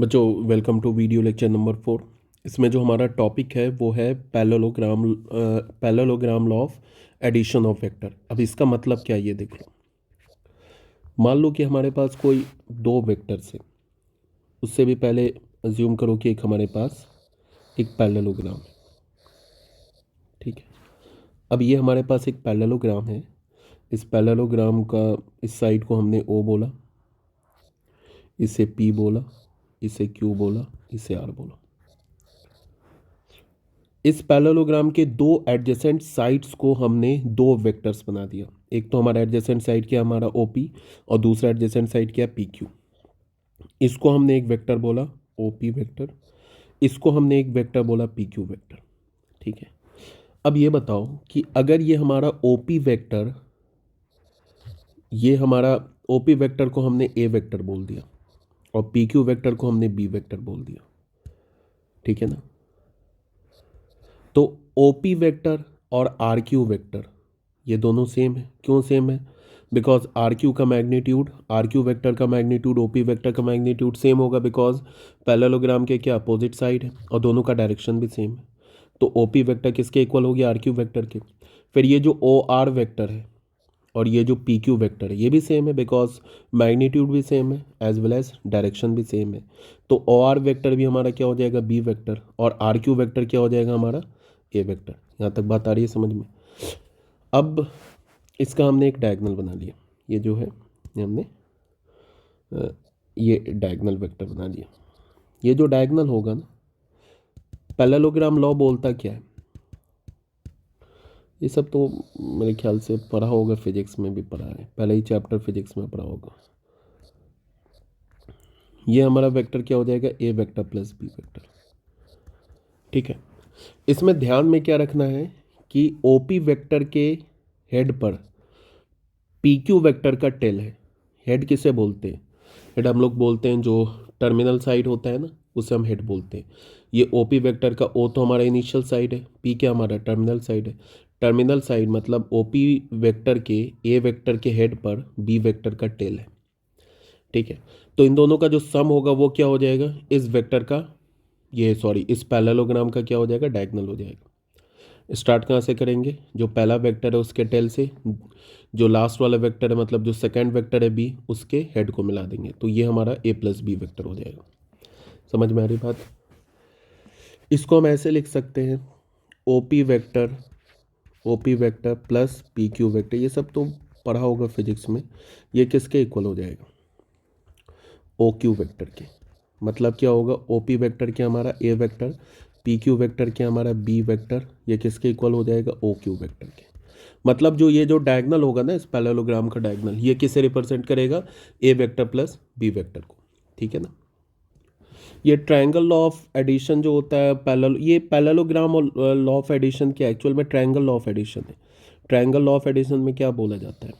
बच्चों welcome to video lecture number 4। इसमें जो हमारा टॉपिक है वो है parallelogram law of addition of vector. अब इसका मतलब क्या है ये देख लो। मान लो कि हमारे पास कोई दो वेक्टर्स है, उससे भी पहले अज्यूम करो कि एक हमारे पास एक पैरेललोग्राम है। ठीक है, अब ये हमारे पास एक पैरेललोग्राम है। इस पैरेललोग्राम का इस साइड को हमने ओ बोला, इसे पी बोला, इसे क्यू बोला, इसे आर बोला। इस पैरेललोग्राम के दो एडजेसेंट साइड्स को हमने दो वेक्टर्स बना दिया। एक तो हमारा एडजेसेंट साइड क्या हमारा ओपी, और दूसरा एडजेसेंट साइड क्या पी क्यू। इसको हमने एक वेक्टर बोला ओपी वेक्टर, इसको हमने एक वेक्टर बोला पी क्यू वेक्टर। ठीक है, अब ये बताओ कि अगर ये हमारा ओपी वेक्टर, ये हमारा ओपी वेक्टर को हमने ए वेक्टर बोल दिया और पी क्यू वेक्टर को हमने बी वेक्टर बोल दिया। ठीक है ना, तो ओपी वेक्टर और आर क्यू वेक्टर ये दोनों सेम है। क्यों सेम है? बिकॉज आर क्यू का मैग्नीट्यूड, आर क्यू वेक्टर का मैग्नीट्यूड ओपी वेक्टर का मैग्नीट्यूड सेम होगा, बिकॉज पैरेललोग्राम के क्या अपोजिट साइड है और दोनों का डायरेक्शन भी सेम है। तो ओपी वेक्टर किसके इक्वल हो गया? आर क्यू वेक्टर के। फिर ये जो ओ आर वेक्टर है और ये जो पी क्यू वेक्टर है ये भी सेम है, बिकॉज मैग्नीट्यूड भी सेम है एज वेल एज डायरेक्शन भी सेम है। तो ओ आर वेक्टर भी हमारा क्या हो जाएगा? बी वेक्टर, और आर क्यू वेक्टर क्या हो जाएगा हमारा? A vector. यहाँ तक बात आ रही है समझ में? अब इसका हमने एक डायगोनल बना लिया। ये जो है ये हमने ये डायगोनल वेक्टर बना लिया। ये जो डायगोनल होगा ना, पैरेललोग्राम लॉ बोलता क्या है? ये सब तो मेरे ख्याल से पढ़ा होगा, फिजिक्स में भी पढ़ा है, पहले ही चैप्टर फिजिक्स में पढ़ा होगा। ये हमारा वेक्टर क्या हो जाएगा? A vector plus B vector. ठीक है, इसमें ध्यान में क्या रखना है कि ओपी वेक्टर के हेड पर पी क्यू वेक्टर का टेल है। हेड किसे बोलते हैं? हेड हम लोग बोलते हैं जो टर्मिनल साइड होता है ना, उसे हम हेड बोलते हैं। ये ओपी वेक्टर का ओ तो हमारा इनिशियल साइड है, पी क्या हमारा टर्मिनल साइड है। टर्मिनल साइड मतलब ओपी वेक्टर के ए वेक्टर के हेड पर बी वेक्टर का टेल है। ठीक है, तो इन दोनों का जो सम होगा वो क्या हो जाएगा? इस वेक्टर का, ये सॉरी इस पैरेललोग्राम का क्या हो जाएगा? डायगोनल हो जाएगा। स्टार्ट कहाँ से करेंगे? जो पहला वेक्टर है उसके टेल से, जो लास्ट वाला वेक्टर है मतलब जो सेकंड वेक्टर है बी, उसके हेड को मिला देंगे, तो ये हमारा ए प्लस बी वेक्टर हो जाएगा। समझ में आ रही बात? इसको हम ऐसे लिख सकते हैं OP vector, OP vector plus P Q vector. ये सब तो पढ़ा होगा फिजिक्स में। ये किसके इक्वल हो जाएगा? ओ क्यू वेक्टर के। मतलब क्या होगा? ओपी वेक्टर के हमारा a vector, P Q vector के हमारा बी वेक्टर, ये किसके इक्वल हो जाएगा? ओ क्यू वेक्टर के। मतलब जो ये जो डायगोनल होगा ना, इस पैरेललोग्राम का डायगोनल, ये किसे रिप्रेजेंट करेगा? ए वेक्टर प्लस बी वेक्टर को। ठीक है ना। ये ट्रायंगल लॉ ऑफ एडिशन जो होता है पैरेलल, ये पैरेललोग्राम और लॉ ऑफ एडिशन क्या एक्चुअल में ट्रायंगल लॉ ऑफ एडिशन है। ट्रायंगल लॉ ऑफ एडिशन में क्या बोला जाता है?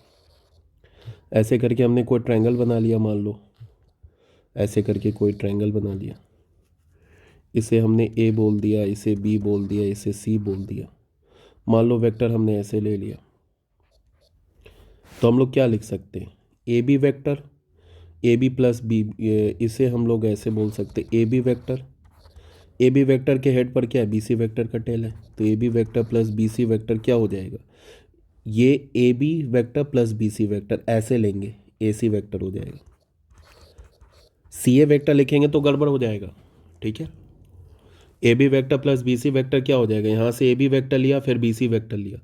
ऐसे करके हमने कोई ट्रायंगल बना लिया, मान लो ऐसे करके कोई ट्रायंगल बना लिया, इसे हमने ए बोल दिया, इसे बी बोल दिया, इसे सी बोल दिया। मान लो वेक्टर हमने ऐसे ले लिया, तो हम लोग क्या लिख सकते हैं? A B vector, A B plus B, इसे हम लोग ऐसे बोल सकते हैं A B vector. A B vector के हेड पर क्या है? बी सी वेक्टर का टेल है, तो A B vector plus B C vector क्या हो जाएगा? ये A B vector plus B C vector ऐसे लेंगे, ए सी वेक्टर हो जाएगा। सी ए वेक्टर लिखेंगे तो गड़बड़ हो जाएगा। ठीक है, A B vector plus B C vector क्या हो जाएगा? यहाँ से ए बी वेक्टर लिया फिर बी सी वेक्टर लिया,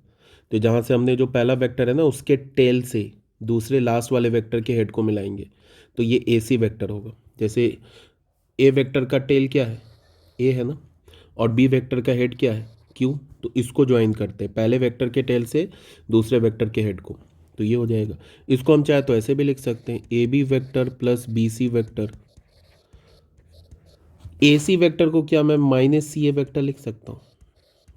तो जहाँ से हमने जो पहला वेक्टर है ना उसके टेल से दूसरे लास्ट वाले वेक्टर के हेड को मिलाएंगे, तो ये ए सी वेक्टर होगा। जैसे ए वेक्टर का टेल क्या है? ए है ना, और बी वेक्टर का हेड क्या है? क्यू। तो इसको ज्वाइन करते हैं पहले वेक्टर के टेल से दूसरे वेक्टर के हेड को, तो ये हो जाएगा। इसको हम चाहे तो ऐसे भी लिख सकते हैं A B vector plus B C vector. A C vector को क्या मैं माइनस सी ए वेक्टर लिख सकता हूँ?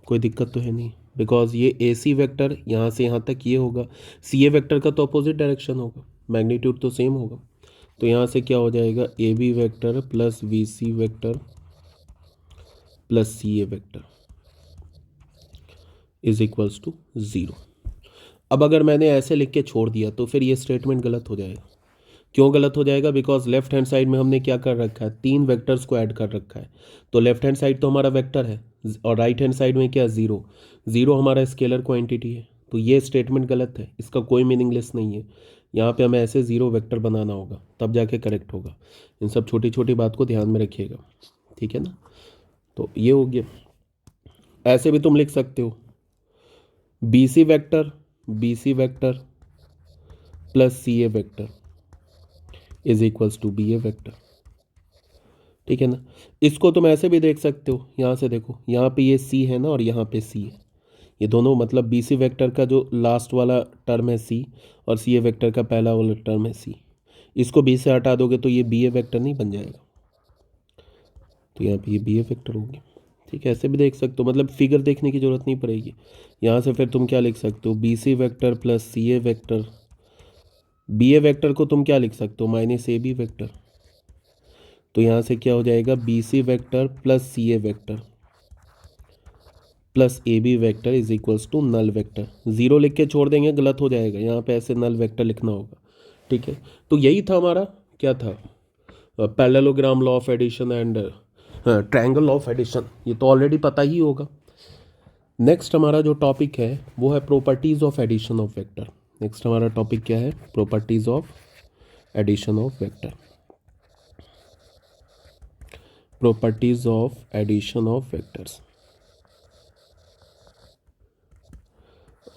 कोई दिक्कत तो है नहीं, बिकॉज ये ए सी वेक्टर यहाँ से यहाँ तक ये होगा, सी ए वेक्टर का तो अपोजिट डायरेक्शन होगा, मैग्नीट्यूड तो सेम होगा। तो यहाँ से क्या हो जाएगा? A B vector plus B C vector plus C A vector is equals to zero. अब अगर मैंने ऐसे लिख के छोड़ दिया तो फिर ये स्टेटमेंट गलत हो जाएगा। क्यों गलत हो जाएगा? बिकॉज लेफ्ट हैंड साइड में हमने क्या कर रखा है, 3 वेक्टर्स को ऐड कर रखा है, तो लेफ्ट हैंड साइड तो हमारा वेक्टर है और राइट हैंड साइड में क्या, जीरो। जीरो हमारा स्केलर क्वांटिटी है, तो ये स्टेटमेंट गलत है, इसका कोई मीनिंगलेस नहीं है। यहाँ पे हमें ऐसे जीरो वेक्टर बनाना होगा, तब जाके करेक्ट होगा। इन सब छोटी छोटी बात को ध्यान में रखिएगा, ठीक है ना। तो ये हो गया। ऐसे भी तुम लिख सकते हो B C vector plus C A vector is equals to B A vector, ठीक है ना। इसको तुम ऐसे भी देख सकते हो, यहाँ से देखो, यहाँ पे ये सी है ना और यहाँ पे सी है, ये दोनों मतलब बी सी वेक्टर का जो लास्ट वाला टर्म है सी और सी ए वेक्टर का पहला वाला टर्म है सी, इसको बी से हटा दोगे तो ये बी ए वेक्टर नहीं बन जाएगा, तो यहाँ पे ये बी ए वेक्टर हो गया, ठीक है। ऐसे भी देख सकते हो, मतलब फिगर देखने की जरूरत नहीं पड़ेगी। यहाँ से फिर तुम क्या लिख सकते हो, B C vector plus C A vector, B A vector को तुम क्या लिख सकते हो, माइनस ए बी वेक्टर, तो यहाँ से क्या हो जाएगा, B C vector plus C A vector plus A B vector is equals to null vector. Zero लिख के छोड़ देंगे, गलत हो जाएगा, यहाँ पे ऐसे नल वेक्टर लिखना होगा, ठीक है। तो यही था हमारा, क्या था, parallelogram law of addition and triangle law of addition, ये तो ऑलरेडी पता ही होगा। नेक्स्ट हमारा जो टॉपिक है वो है properties of addition of vector. Next हमारा टॉपिक क्या है, properties of addition of vector. Properties of addition of vectors,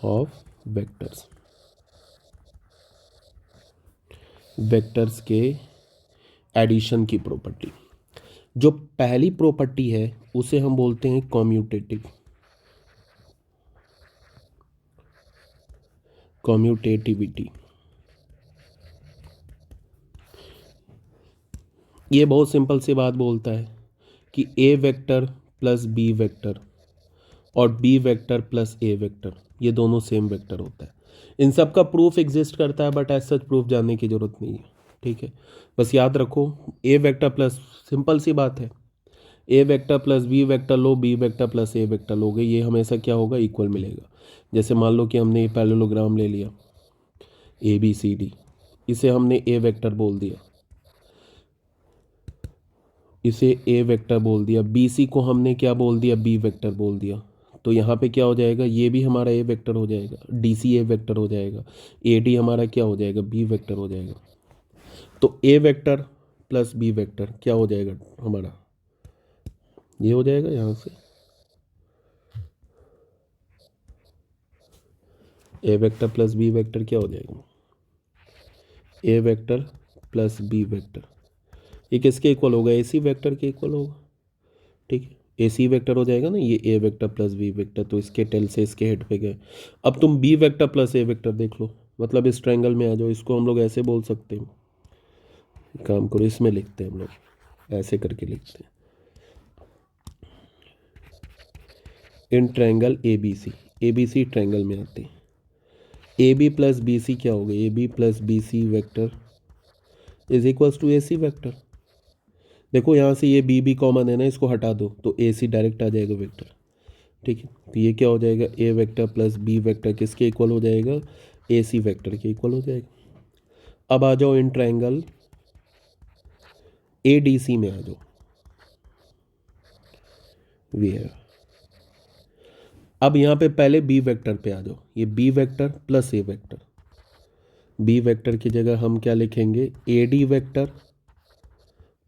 of vectors, vectors के एडिशन की प्रॉपर्टी। जो पहली प्रॉपर्टी है उसे हम बोलते हैं कॉम्यूटेटिव, कॉम्यूटेटिविटी। ये बहुत सिंपल सी बात बोलता है कि ए वेक्टर प्लस बी वेक्टर और B vector plus A vector ये दोनों सेम वेक्टर होता है। इन सब का प्रूफ एग्जिस्ट करता है, बट एज सच प्रूफ जानने की जरूरत नहीं है, ठीक है। बस याद रखो, ए वेक्टर प्लस, सिंपल सी बात है, ए vector plus B vector low, B vector plus A vector लोगे, ये हमेशा क्या होगा, इक्वल मिलेगा। जैसे मान लो कि हमने ये पैरेललोग्राम ले लिया ए बी सी डी, इसे हमने ए वेक्टर बोल दिया, इसे ए वेक्टर बोल दिया, बी सी को हमने क्या बोल दिया, बी वेक्टर बोल दिया, तो यहाँ पे क्या हो जाएगा, ये भी हमारा ए वेक्टर हो जाएगा, डी सी ए वेक्टर हो जाएगा, ए डी हमारा क्या हो जाएगा, बी वेक्टर हो जाएगा। तो ए वेक्टर प्लस बी वेक्टर क्या हो जाएगा हमारा, ये हो जाएगा, यहाँ से ए वेक्टर प्लस बी वेक्टर क्या हो जाएगा, a vector plus B vector, ये किसके इक्वल होगा, ए सी वेक्टर के इक्वल होगा, ठीक है। ए सी वेक्टर हो जाएगा ना ये a vector plus B vector, तो इसके टेल से इसके हेड पे गए। अब तुम B vector plus A vector देख लो, मतलब इस ट्रायंगल में आ जाओ, इसको हम लोग ऐसे बोल सकते हैं, काम करो इसमें लिखते हैं हम लोग, ऐसे करके लिखते हैं, in triangle A B C triangle में आते हैं, A B plus B C क्या होगा, A B plus B C vector is equals to A C vector. देखो यहाँ से ये बी बी कॉमन है ना, इसको हटा दो तो ए सी डायरेक्ट आ जाएगा वेक्टर, ठीक है। तो ये क्या हो जाएगा, a vector plus B vector किसके इक्वल हो जाएगा, ए सी वेक्टर के इक्वल हो जाएगा। अब आ जाओ in triangle A D C में आ जाओ, वेयर, अब यहाँ पे पहले बी वेक्टर पे आ जाओ, ये B vector plus A vector, B vector की जगह हम क्या लिखेंगे, A D vector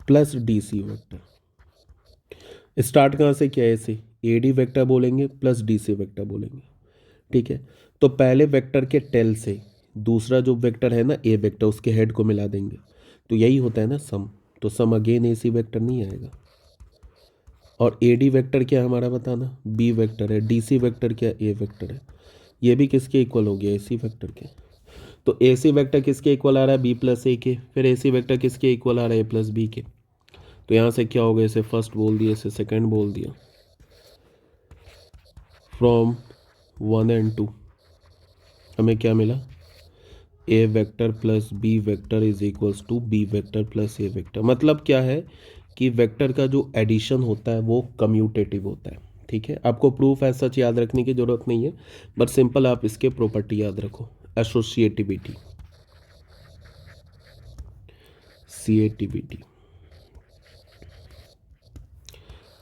plus D C vector. Start कहाँ से किया है, ऐसे ए डी वेक्टर बोलेंगे प्लस डी सी वेक्टर बोलेंगे, ठीक है। तो पहले वेक्टर के टेल से दूसरा जो वेक्टर है ना ए वेक्टर, उसके हेड को मिला देंगे, तो यही होता है ना सम, तो सम अगेन ए सी वेक्टर नहीं आएगा। और ए डी वेक्टर क्या है हमारा बताना, बी वेक्टर है, डी सी वेक्टर क्या, ए वेक्टर है, ये भी किसके इक्वल हो गया, ए सी वेक्टर के। तो ए सी वेक्टर किसके इक्वल आ रहा है, बी प्लस ए के, फिर ए सी वेक्टर किसके इक्वल आ रहा है, ए प्लस बी के। तो यहाँ से क्या हो गया, इसे फर्स्ट बोल दिया, इसे सेकंड बोल दिया, फ्रॉम 1 एंड 2 हमें क्या मिला, A vector plus B vector is equals to B vector plus A vector. मतलब क्या है कि वेक्टर का जो एडिशन होता है वो कम्यूटेटिव होता है, ठीक है। आपको प्रूफ ऐसा सच याद रखने की जरूरत नहीं है, बट सिंपल आप इसके प्रॉपर्टी याद रखो, एसोसिएटिविटी, एसोसिएटिविटी।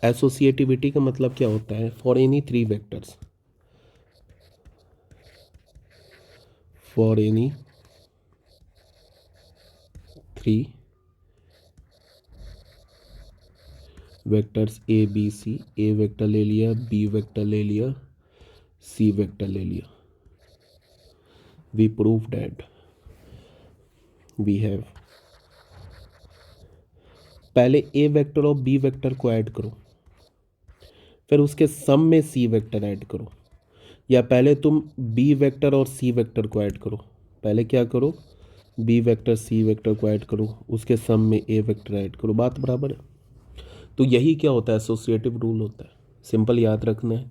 एसोसिएटिविटी का मतलब क्या होता है? For any three vectors, for any three vectors A B C, A vector ले लिया, बी वेक्टर ले लिया, सी वेक्टर ले लिया, we prove that we have, पहले ए वेक्टर और बी वेक्टर को ऐड करो, फिर उसके सम में सी वेक्टर ऐड करो, या पहले तुम बी वेक्टर और सी वेक्टर को ऐड करो, पहले क्या करो, बी वेक्टर सी वेक्टर को ऐड करो, उसके सम में ए वेक्टर ऐड करो, बात बराबर है। तो यही क्या होता है? एसोसिएटिव रूल होता है, सिंपल याद रखना है।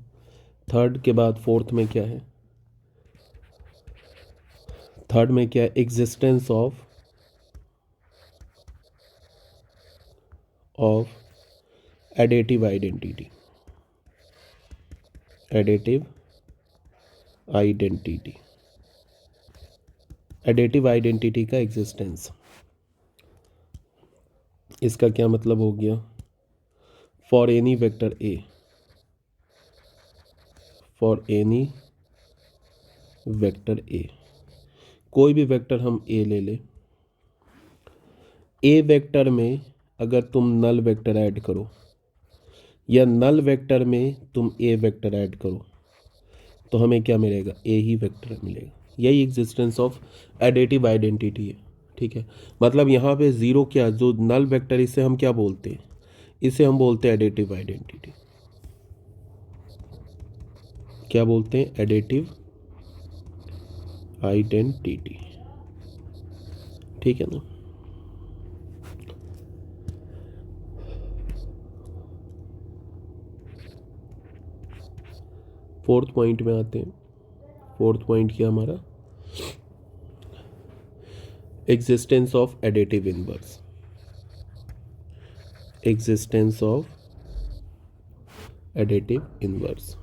थर्ड के बाद फोर्थ में क्या है? थर्ड में क्या है? Existence of additive identity, additive identity, additive identity का एग्जिस्टेंस। इसका क्या मतलब हो गया? For any vector A, for any vector A, कोई भी वेक्टर हम ए ले लें, ए वेक्टर में अगर तुम नल वेक्टर ऐड करो या नल वेक्टर में तुम ए वेक्टर ऐड करो तो हमें क्या मिलेगा? ए ही वेक्टर मिलेगा। यही एग्जिस्टेंस ऑफ एडेटिव आइडेंटिटी है, ठीक है। मतलब यहाँ पे ज़ीरो क्या, जो नल वेक्टर, इसे हम क्या बोलते हैं? इसे हम बोलते हैं एडेटिव आइडेंटिटी। क्या बोलते हैं? एडेटिव आइडेंटिटी, ठीक है ना। फोर्थ पॉइंट में आते हैं। फोर्थ पॉइंट क्या हमारा? Existence of additive inverse, existence of additive inverse.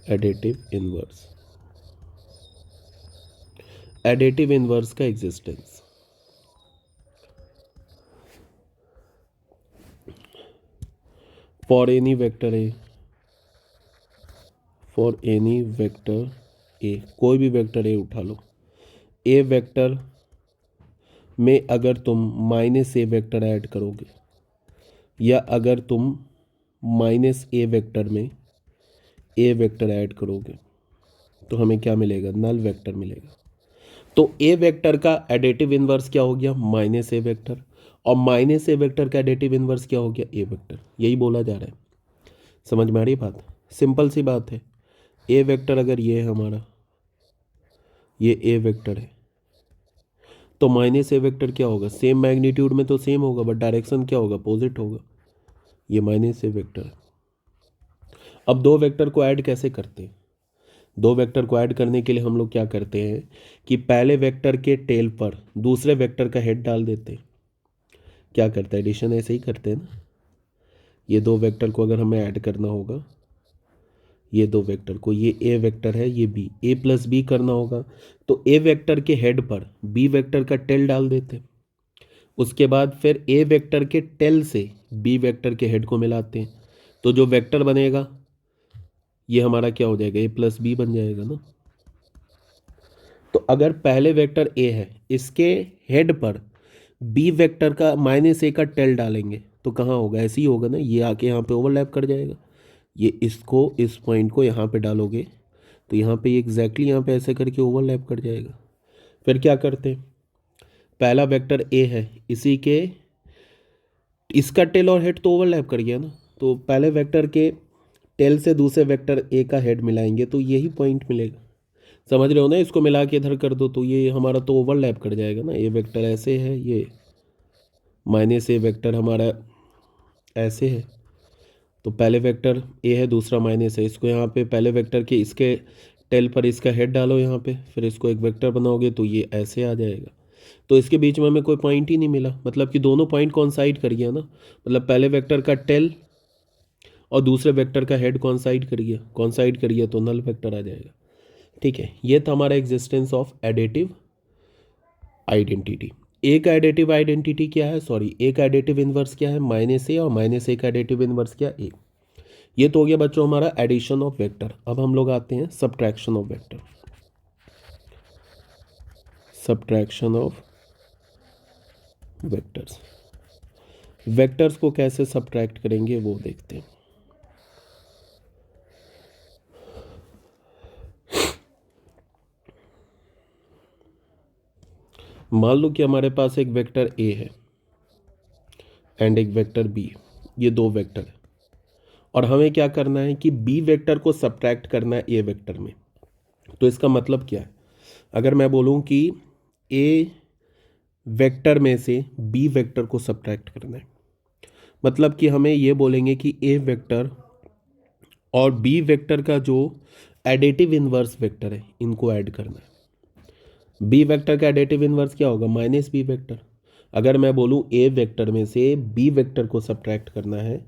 Additive inverse, additive inverse का existence. For any vector A, for any vector A, कोई भी वेक्टर ए उठा लो, ए वेक्टर में अगर तुम माइनस ए वेक्टर ऐड करोगे या अगर तुम माइनस ए वेक्टर में ए वेक्टर ऐड करोगे तो हमें क्या मिलेगा? नल वेक्टर मिलेगा। तो ए वेक्टर का एडेटिव इनवर्स क्या हो गया? माइनस ए वेक्टर, और माइनस ए वेक्टर का एडेटिव इनवर्स क्या हो गया? ए वेक्टर। यही बोला जा रहा है, समझ में आ रही बात? सिंपल सी बात है। ए वेक्टर अगर ये है हमारा, ये ए वेक्टर है, तो माइनस ए वेक्टर क्या होगा? सेम मैग्नीट्यूड में तो सेम होगा, बट डायरेक्शन क्या होगा? अपोजिट होगा। ये माइनस ए वेक्टर है। अब दो वेक्टर को ऐड कैसे करते हैं? दो वेक्टर को ऐड करने के लिए हम लोग क्या करते हैं कि पहले वेक्टर के टेल पर दूसरे वेक्टर का हेड डाल देते हैं। क्या करते हैं? एडिशन ऐसे ही करते हैं ना। ये दो वेक्टर को अगर हमें ऐड करना होगा, ये दो वेक्टर को, ये ए वेक्टर है, ये बी, ए प्लस बी करना होगा, तो ए वेक्टर के हेड पर बी वेक्टर का टेल डाल देते हैं। उसके बाद फिर ए वेक्टर के टेल से बी वेक्टर के हेड को मिलाते हैं, तो जो वेक्टर बनेगा ये हमारा क्या हो जाएगा? ए प्लस बी बन जाएगा ना। तो अगर पहले वेक्टर ए है, इसके हेड पर बी वेक्टर का माइनस ए का टेल डालेंगे तो कहाँ होगा? ऐसे ही होगा ना, ये आके यहाँ पे ओवरलैप कर जाएगा। ये इसको, इस पॉइंट को यहाँ पे डालोगे तो यहाँ पे एग्जैक्टली यहाँ पे ऐसे करके ओवरलैप कर जाएगा। फिर क्या करते हैं? पहला वेक्टर ए है, इसी के इसका टेल और हेड तो ओवरलैप कर गया ना, तो पहले वेक्टर के टेल से दूसरे वेक्टर ए का हेड मिलाएंगे तो यही पॉइंट मिलेगा। समझ रहे हो ना? इसको मिला के इधर कर दो तो ये हमारा तो ओवरलैप कर जाएगा ना। ए वेक्टर ऐसे है, ये माइनस ए वेक्टर हमारा ऐसे है, तो पहले वेक्टर ए है, दूसरा माइनस है, इसको यहाँ पे पहले वेक्टर के इसके टेल पर इसका हेड डालो यहाँ पे, फिर इसको एक वेक्टर बनाओगे तो ये ऐसे आ जाएगा। तो इसके बीच में हमें कोई पॉइंट ही नहीं मिला, मतलब कि दोनों पॉइंट कॉन्साइड कर गया ना। मतलब पहले वेक्टर का टेल और दूसरे वेक्टर का हेड कॉन्साइड कर गया, कॉन्साइड कर गया तो नल वेक्टर आ जाएगा। ठीक है, ये था हमारा एग्जिस्टेंस ऑफ एडिटिव आइडेंटिटी। एक एडिटिव आइडेंटिटी क्या है, सॉरी एक एडिटिव इनवर्स क्या है, -a, और -a का एडिटिव इनवर्स क्या a। ये तो हो गया बच्चों हमारा एडिशन ऑफ वेक्टर। अब हम लोग आते हैं subtraction of vector. Subtraction of vectors, vectors को कैसे सब्ट्रैक्ट करेंगे वो देखते हैं। मान लो कि हमारे पास एक वेक्टर a है एंड एक वेक्टर b, ये दो वेक्टर है, और हमें क्या करना है कि b वेक्टर को सब्ट्रैक्ट करना है a वेक्टर में। तो इसका मतलब क्या है, अगर मैं बोलूं कि a वेक्टर में से b वेक्टर को सब्ट्रैक्ट करना है, मतलब कि हमें ये बोलेंगे कि a वेक्टर और b वेक्टर का जो एडिटिव इनवर्स वेक्टर है इनको ऐड करना है। b वेक्टर का एडिटिव इनवर्स क्या होगा, -b वेक्टर। अगर मैं बोलूं a वेक्टर में से b वेक्टर को सब्ट्रैक्ट करना है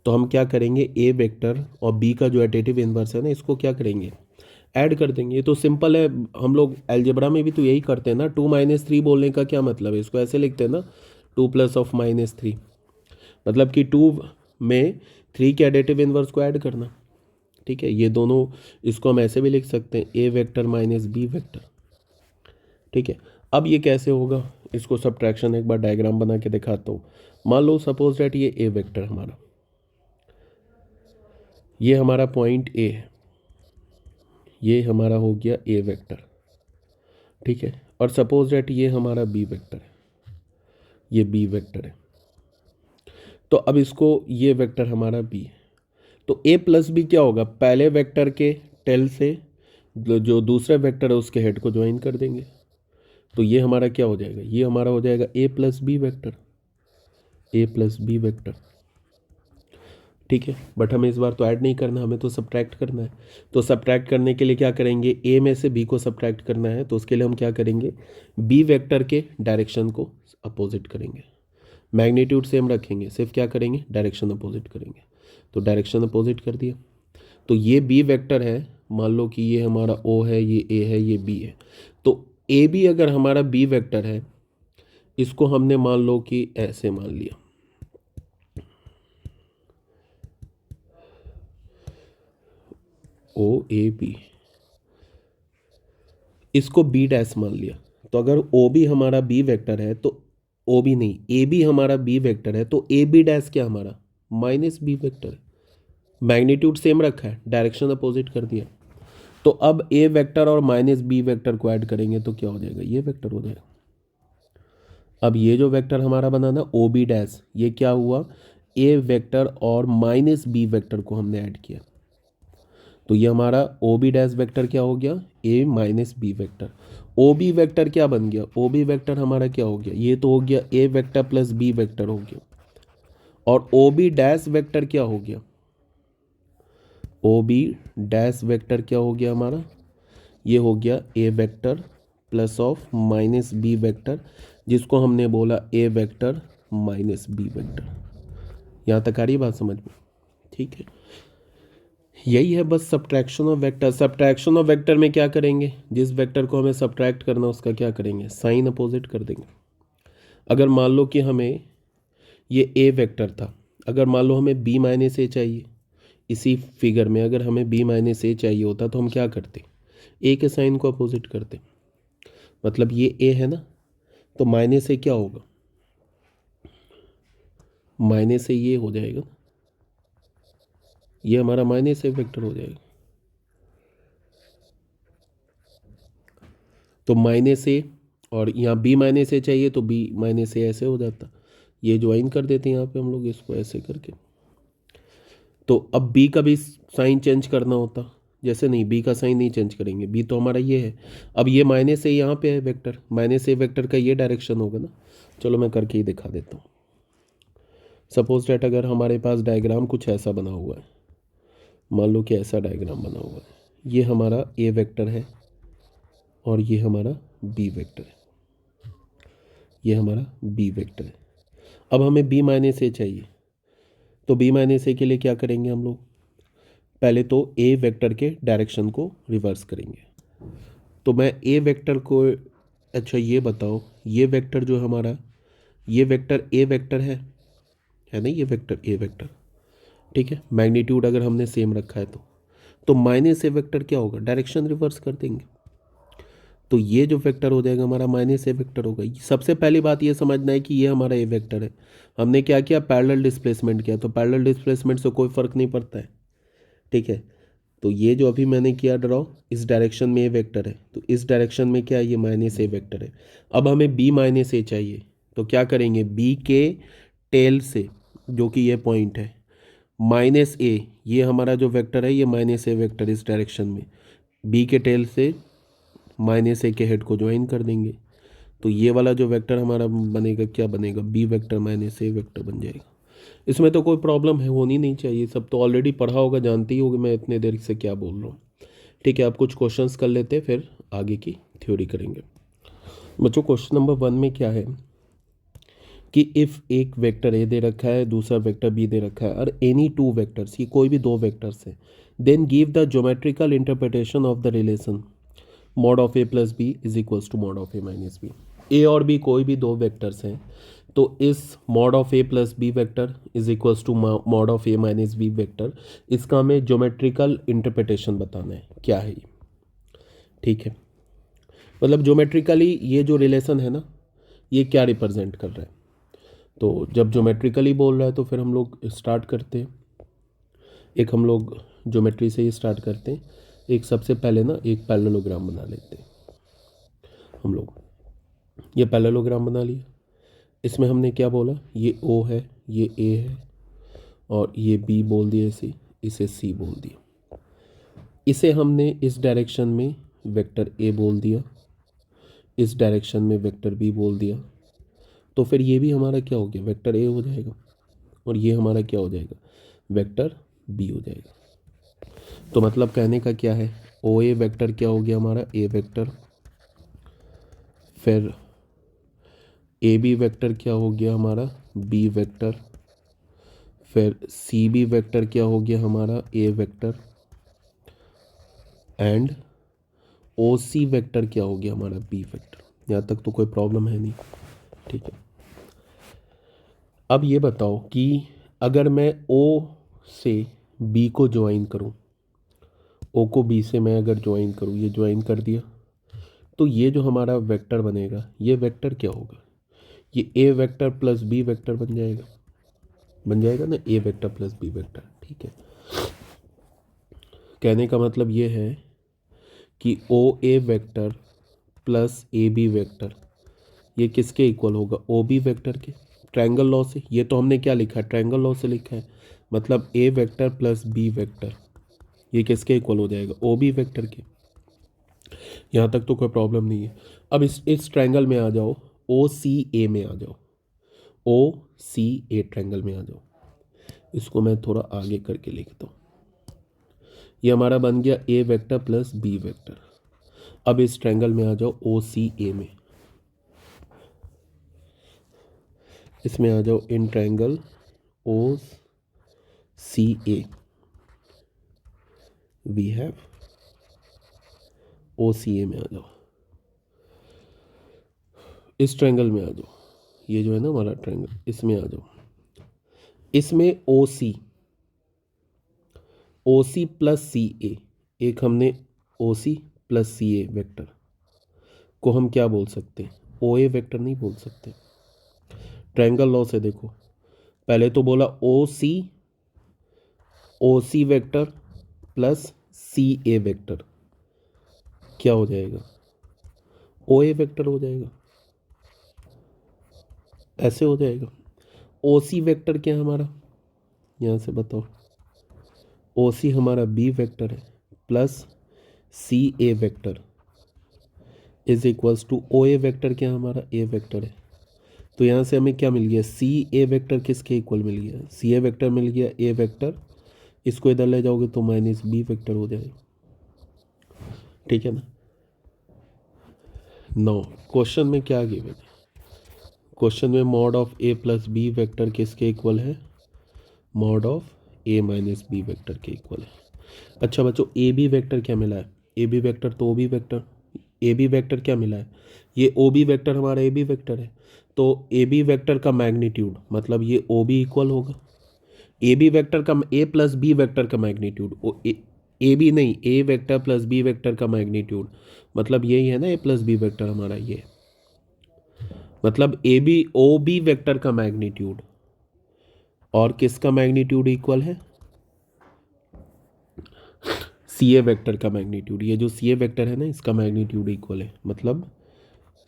तो हम क्या करेंगे, a वेक्टर और b का जो एडिटिव इनवर्स है ना इसको क्या करेंगे, ऐड कर देंगे। ये तो सिंपल है, हम लोग अलजेब्रा में भी तो यही करते हैं ना। 2 - 3 बोलने का क्या मतलब है, इसको ऐसे लिखते हैं ना, 2 + of -3, मतलब कि 2 में 3 के एडिटिव इनवर्स को ऐड करना। ठीक है, ये दोनों, इसको हम ऐसे भी लिख सकते हैं a वेक्टर -b वेक्टर। ठीक है, अब ये कैसे होगा, इसको सब्ट्रैक्शन एक बार डायग्राम बना के दिखाता हूँ। मान लो सपोज दैट ये a वेक्टर हमारा, ये हमारा पॉइंट a है, ये हमारा हो गया a वेक्टर। ठीक है, और सपोज दैट ये हमारा b वेक्टर है, ये b वेक्टर है। तो अब इसको, ये वेक्टर हमारा b है, तो a + b क्या होगा, पहले वेक्टर के टेल से जो दूसरा वेक्टर है उसके हेड को ज्वाइन कर देंगे। तो ये हमारा क्या हो जाएगा, ये हमारा हो जाएगा a + b vector, a + b vector. ठीक है, बट हमें इस बार तो ऐड नहीं करना, हमें तो सब्ट्रैक्ट करना है। तो सब्ट्रैक्ट करने के लिए क्या करेंगे, a में से b को सब्ट्रैक्ट करना है, तो उसके लिए हम क्या करेंगे, b वेक्टर के डायरेक्शन को अपोजिट करेंगे, मैग्नीट्यूड सेम रखेंगे, सिर्फ क्या करेंगे, डायरेक्शन अपोजिट करेंगे। तो डायरेक्शन अपोजिट कर दिया। तो ये b वेक्टर है, मान लो कि ये हमारा o है, ये a है, ये b है। तो a b अगर हमारा b वेक्टर है, इसको हमने मान लो कि ऐसे मान लिया, o a b, इसको b डैश मान लिया। तो अगर o b हमारा b वेक्टर है तो o b नहीं, a b हमारा b वेक्टर है तो a b डैश क्या हमारा, -b वेक्टर है। मैग्नीट्यूड सेम रखा है, डायरेक्शन अपोजिट कर दिया। तो अब a वेक्टर और -b वेक्टर को ऐड करेंगे तो क्या हो जाएगा, ये वेक्टर हो जाएगा। अब ये जो वेक्टर हमारा बना ना ओ बी डैश, ये क्या हुआ, a वेक्टर और -b वेक्टर को हमने ऐड किया। तो ये हमारा ओ बी डैश वेक्टर क्या हो गया, a - b vector. O B vector क्या बन गया, ओ बी वेक्टर हमारा क्या हो गया, ये तो हो गया a वेक्टर + b वेक्टर हो गया। और ओ बी डैश वेक्टर क्या हो गया, ओ बी डैश वेक्टर क्या हो गया हमारा, ये हो गया a वेक्टर + -b वेक्टर, जिसको हमने बोला a वेक्टर -b वेक्टर। यहाँ तक आ रही है बात समझ में, ठीक है। यही है बस subtraction of vector. Subtraction of vector में क्या करेंगे, जिस वेक्टर को हमें सब्ट्रैक्ट करना उसका क्या करेंगे, साइन अपोजिट कर देंगे। अगर मान लो कि हमें ये a वेक्टर था, अगर मान लो हमें b - a चाहिए, इसी फिगर में अगर हमें b - a चाहिए होता तो हम क्या करते, a के साइन को अपोजिट करते। मतलब ये a है ना, तो -a क्या होगा, -a ये हो जाएगा, ये हमारा -a वेक्टर हो जाएगा। तो -a, और यहाँ b - a चाहिए तो b - a ऐसे हो जाता, ये ज्वाइन कर देते हैं यहाँ पे हम लोग इसको ऐसे करके। तो अब b का भी साइन चेंज करना होता, जैसे नहीं, b का साइन नहीं चेंज करेंगे, b तो हमारा ये है। अब ये -a यहाँ पे है वेक्टर, -a वेक्टर का ये डायरेक्शन होगा ना। चलो मैं करके ही दिखा देता हूँ। सपोज डैट अगर हमारे पास डायग्राम कुछ ऐसा बना हुआ है, मान लो कि ऐसा डायग्राम बना हुआ है, ये हमारा a वेक्टर है और ये हमारा b वेक्टर है, ये हमारा b वेक्टर है। अब हमें b - a चाहिए, तो b - a के लिए क्या करेंगे हम लोग, पहले तो a वेक्टर के डायरेक्शन को रिवर्स करेंगे। तो मैं ए वेक्टर को, अच्छा ये बताओ, ये वेक्टर जो हमारा, ये वेक्टर ए वेक्टर है ना, ये वेक्टर ए वेक्टर, ठीक है। मैग्नीट्यूड अगर हमने सेम रखा है तो माइनस ए वेक्टर क्या होगा, डायरेक्शन रिवर्स कर देंगे। तो ये जो वेक्टर हो जाएगा हमारा माइनस ए वेक्टर होगा। सबसे पहली बात ये समझना है कि ये हमारा ए वेक्टर है। हमने क्या किया, पैरेलल डिस्प्लेसमेंट किया, तो पैरेलल डिस्प्लेसमेंट से कोई फ़र्क नहीं पड़ता है, ठीक है। तो ये जो अभी मैंने किया ड्रॉ, इस डायरेक्शन में ए वेक्टर है, तो इस डायरेक्शन में क्या है, ये माइनस ए वेक्टर है। अब हमें बी माइनस ए चाहिए, तो क्या करेंगे, बी के टेल से, जो कि ये पॉइंट है, माइनस ए, ये हमारा जो वेक्टर है ये माइनस ए वेक्टर इस डायरेक्शन में, बी के टेल से माइनस ए के हेड को ज्वाइन कर देंगे। तो ये वाला जो वेक्टर हमारा बनेगा, क्या बनेगा, बी वेक्टर माइनस ए वेक्टर बन जाएगा। इसमें तो कोई प्रॉब्लम है होनी नहीं चाहिए, सब तो ऑलरेडी पढ़ा होगा, जानते ही होगे मैं इतने देर से क्या बोल रहा हूँ। ठीक है, आप कुछ क्वेश्चंस कर लेते हैं, फिर आगे की थ्योरी करेंगे। बच्चों क्वेश्चन नंबर 1 में क्या है कि इफ़ एक वेक्टर ए दे रखा है, दूसरा वेक्टर बी दे रखा है, और एनी टू वेक्टर्स, ये कोई भी दो वेक्टर्स हैं, then give the geometrical interpretation of the relation mod of A plus b is equals to mod of A minus b. A और बी कोई भी दो वेक्टर्स हैं, तो इस mod of A plus B vector is equals to mod of A minus B vector, इसका हमें geometrical interpretation बताना है, क्या है ये, ठीक है। मतलब ज्योमेट्रिकली ये जो रिलेशन है ना, ये क्या रिप्रेजेंट कर रहा है। तो जब ज्योमेट्रिकली बोल रहा है तो फिर हम लोग स्टार्ट करते हैं, एक हम लोग ज्योमेट्री से ही स्टार्ट करते हैं। एक सबसे पहले ना एक पैरेललोग्राम बना लेते हैं हम लोग। ये पैरेललोग्राम बना लिया, इसमें हमने क्या बोला, ये ओ है, ये ए है, और ये बी बोल दिया, इसे सी बोल दिया। इसे हमने इस डायरेक्शन में वेक्टर ए बोल दिया, इस डायरेक्शन में वेक्टर बी बोल दिया। तो फिर ये भी हमारा क्या हो गया, वेक्टर ए हो जाएगा, और ये हमारा क्या हो जाएगा, वेक्टर बी हो जाएगा। तो मतलब कहने का क्या है, ओ ए वेक्टर क्या हो गया हमारा, ए वेक्टर, फिर ए बी वेक्टर क्या हो गया हमारा, बी वेक्टर, फिर सी बी वेक्टर क्या हो गया हमारा, a vector, and O C vector क्या हो गया हमारा, बी वेक्टर। यहाँ तक तो कोई प्रॉब्लम है नहीं, ठीक है। अब ये बताओ कि अगर मैं ओ से बी को ज्वाइन करूँ, ओ को बी से मैं अगर ज्वाइन करूँ, ये ज्वाइन कर दिया, तो ये जो हमारा वेक्टर बनेगा, ये वेक्टर क्या होगा, ये a vector plus B vector बन जाएगा ना, a vector plus B vector, ठीक है। कहने का मतलब ये है कि O A vector plus A B vector, ये किसके इक्वल होगा, ओ बी वेक्टर के, ट्रायंगल लॉ से। ये तो हमने क्या लिखा है, ट्रायंगल लॉ से लिखा है, मतलब ए वेक्टर प्लस बी वेक्टर ये किसके इक्वल हो जाएगा, ओ बी वेक्टर के। यहाँ तक तो कोई प्रॉब्लम नहीं है। अब इस ट्रायंगल में आ जाओ, ओ सी ए में आ जाओ, ओ सी ए ट्रायंगल में आ जाओ। इसको मैं थोड़ा आगे करके लिखता हूँ। ये हमारा बन गया ए वेक्टर प्लस बी वेक्टर। अब इस ट्रायंगल में आ जाओ, ओ सी ए में, इसमें आ जाओ in triangle O C A, we have O C A में आ जाओ, इस ट्रायंगल में आ जाओ, ये जो है ना हमारा ट्रायंगल, इसमें आ जाओ। इसमें ओ सी प्लस सी ए, एक हमने ओ C plus C A vector को हम क्या बोल सकते हैं, ओ ए वेक्टर नहीं बोल सकते। ट्रायंगल लॉ से देखो, पहले तो बोला ओ C vector plus C A vector क्या हो जाएगा, ओ ए वेक्टर हो जाएगा, ऐसे हो जाएगा। ओ सी वेक्टर क्या है हमारा, यहाँ से बताओ, ओ सी हमारा बी वेक्टर है plus C A vector is equals to O A vector क्या है हमारा, ए वेक्टर है। तो यहाँ से हमें क्या मिल गया, सी ए वेक्टर किसके इक्वल मिल गया, सी ए वेक्टर मिल गया, ए वेक्टर, इसको इधर ले जाओगे तो माइनस बी वेक्टर हो जाएगा, ठीक है ना। नौ क्वेश्चन में क्या गिवन है, क्वेश्चन में mod of A plus B vector किसके इक्वल है, mod of A minus B vector के इक्वल है। अच्छा बच्चों, ए बी वेक्टर क्या मिला है, ए बी वेक्टर तो O B vector, A B vector क्या मिला है, ये ओ बी वेक्टर हमारा ए बी वेक्टर है, तो ए बी वेक्टर का मैग्नीट्यूड मतलब ये ओ बी इक्वल होगा ए बी वेक्टर का, ए प्लस बी वेक्टर का मैग्नीट्यूड, ए बी नहीं, ए वेक्टर प्लस बी वेक्टर का मैग्नीट्यूड मतलब यही है ना, ए प्लस बी वेक्टर हमारा ये, मतलब A B O B vector का मैग्नीट्यूड और किसका मैग्नीट्यूड इक्वल है, सी ए वेक्टर का मैग्नीट्यूड। ये जो सी ए वेक्टर है ना इसका मैग्नीट्यूड इक्वल है, मतलब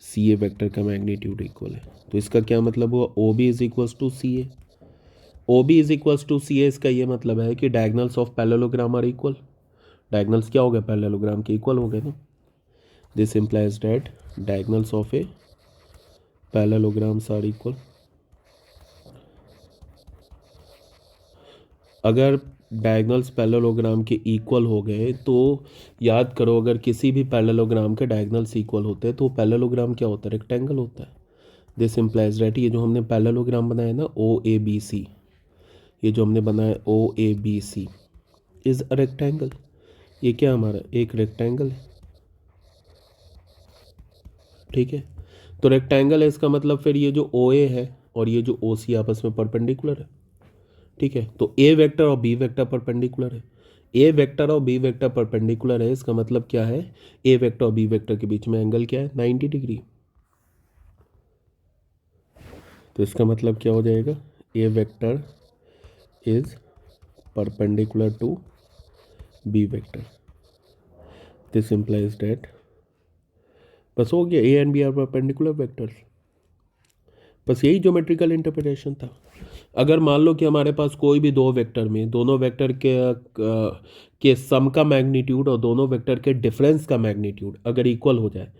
सी ए वेक्टर का मैग्नीट्यूड इक्वल है। तो इसका क्या मतलब हुआ, O B is equals to C A, O B is equals to C A. इसका ये मतलब है कि diagonals of parallelogram are equal, diagonals क्या हो गए, पैरेललोग्राम के इक्वल हो गए ना। This implies that diagonals of a parallelograms are equal. अगर डायगनल्स पैरेललोग्राम के इक्वल हो गए तो याद करो, अगर किसी भी पैरेललोग्राम के डायगनल्स इक्वल होते हैं तो पैरेललोग्राम क्या होता है, रेक्टेंगल होता है। दिस इम्प्लाइज डैट ये जो हमने पैरेललोग्राम बनाया ना ओ ए बी सी, ये जो हमने बनाया O A B C is a rectangle, ये क्या हमारा एक रेक्टेंगल है, ठीक है। तो रेक्टेंगल है इसका मतलब फिर ये जो ओ ए है और ये जो ओ सी आपस में परपेंडिकुलर है, ठीक है। तो ए वेक्टर और बी वेक्टर परपेंडिकुलर है, ए वेक्टर और बी वेक्टर परपेंडिकुलर है, इसका मतलब क्या है, ए वेक्टर और बी वेक्टर के बीच में एंगल क्या है, 90 डिग्री। तो इसका मतलब क्या हो जाएगा, a vector is perpendicular to B vector. This implies that, बस हो गया, a and b are perpendicular vectors, बस यही ज्योमेट्रिकल इंटरप्रिटेशन था। अगर मान लो कि हमारे पास कोई भी दो वेक्टर में दोनों वेक्टर के सम का मैग्नीट्यूड और दोनों वेक्टर के डिफरेंस का मैग्नीट्यूड अगर इक्वल हो जाए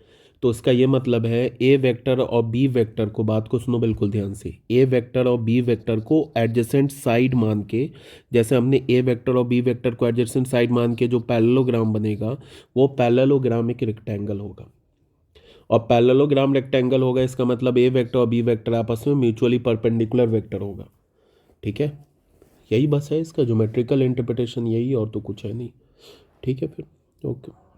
तो इसका ये मतलब है ए वेक्टर और बी वेक्टर को, बात को सुनो बिल्कुल ध्यान से, ए वेक्टर और बी वेक्टर को एडजेसेंट साइड मान के, जैसे हमने ए वेक्टर और बी वेक्टर को एडजेसेंट साइड मान के जो पैरेललोग्राम बनेगा वो पैरेललोग्राम एक रेक्टेंगल होगा। और पैरेललोग्राम रेक्टेंगल होगा इसका मतलब ए वेक्टर और बी वेक्टर आपस में म्यूचुअली परपेंडिकुलर वेक्टर होगा, ठीक है। यही बस है इसका ज्योमेट्रिकल इंटरप्रिटेशन, यही और तो कुछ है नहीं, ठीक है फिर, ओके।